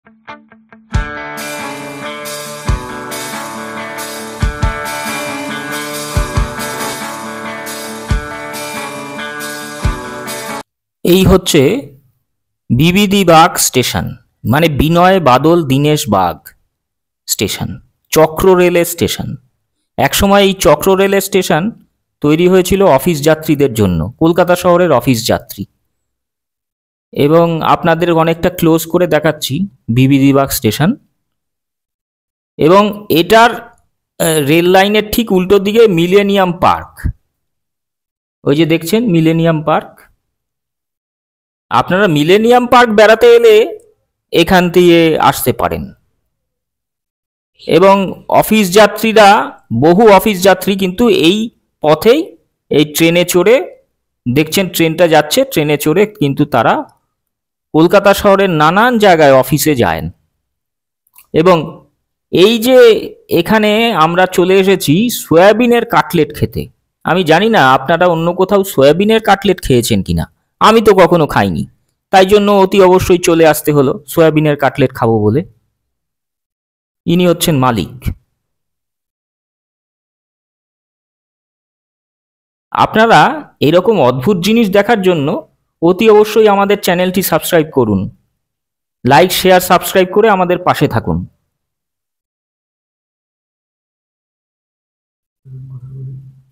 এই হচ্ছে বিবিধি bug station, মানে বিনয় বাদল দীনেশ বাগ স্টেশন, চক্র রেলের স্টেশন। একসময় এই চক্র রেলের স্টেশন তৈরি হয়েছিল অফিস যাত্রীদের জন্য, কলকাতা শহরের অফিস যাত্রী। এবং আপনাদের অনেকটা ক্লোজ করে দেখাচ্ছি বিবিধি বাগ স্টেশন। এবং এটার রেল লাইনের ঠিক উল্টো দিকে মিলেনিয়াম পার্ক, ওই যে দেখছেন মিলেনিয়াম পার্ক। আপনারা মিলেনিয়াম পার্ক বেড়াতে এলে এখান থেকে আসতে পারেন। এবং অফিস যাত্রীরা, বহু অফিস যাত্রী কিন্তু এই পথেই, এই ট্রেনে চড়ে, দেখছেন ট্রেনটা যাচ্ছে, ট্রেনে চড়ে কিন্তু তারা কলকাতা শহরের নানান জায়গায় অফিসে যায়। এবং এই যে এখানে আমরা চলে এসেছি সয়াবিনের কাটলেট খেতে। আমি জানি না আপনারা অন্য কোথাও সয়াবিনের কাটলেট খেয়েছেন কিনা, আমি তো কখনো খাইনি, তাই জন্য অতি অবশ্যই চলে আসতে হলো সয়াবিনের কাটলেট খাবো বলে। ইনি হচ্ছেন মালিক। আপনারা এরকম অদ্ভুত জিনিস দেখার জন্য অতি অবশ্যই আমাদের চ্যানেলটি সাবস্ক্রাইব করুন, লাইক শেয়ার সাবস্ক্রাইব করে আমাদের পাশে থাকুন।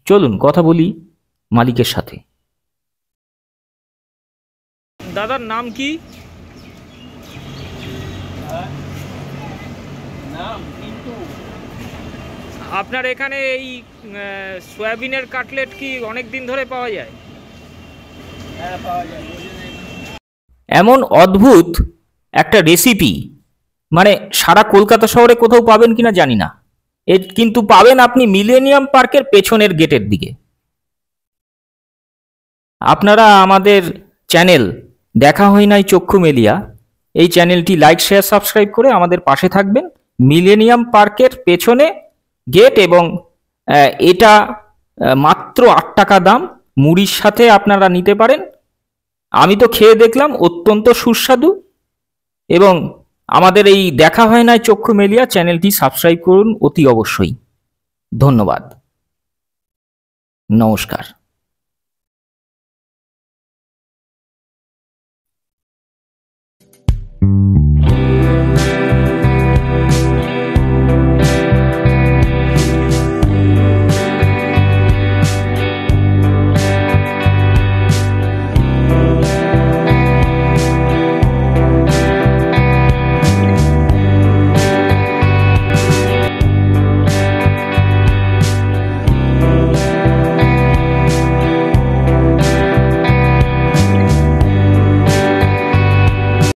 চলুন কথা বলি মালিকের সাথে। দাদার নাম কি? আপনার এখানে এই সয়াবিনের কাটলেট কি অনেক দিন ধরে পাওয়া যায়? হ্যাঁ, পাওয়া যায়। এমন অদ্ভুত একটা রেসিপি মানে সারা কলকাতা শহরে কোথাও পাবেন কিনা জানি না, কিন্তু পাবেন আপনি মিলেনিয়াম পার্কের পেছনের গেটের দিকে। আপনারা আমাদের চ্যানেল দেখা হয় নাই চক্ষু মেলিয়া, এই চ্যানেলটি লাইক শেয়ার সাবস্ক্রাইব করে আমাদের পাশে থাকবেন। মিলেনিয়াম পার্কের পেছনে গেট, এবং এটা মাত্র 8 টাকা দাম, মুড়ির সাথে আপনারা নিতে পারেন। আমি তো খেয়ে দেখলাম, অত্যন্ত সুস্বাদু। এবং আমাদের এই দেখা হয় নাই চক্ষু মেলিয়া চ্যানেলটি সাবস্ক্রাইব করুন অতি অবশ্যই। ধন্যবাদ, নমস্কার।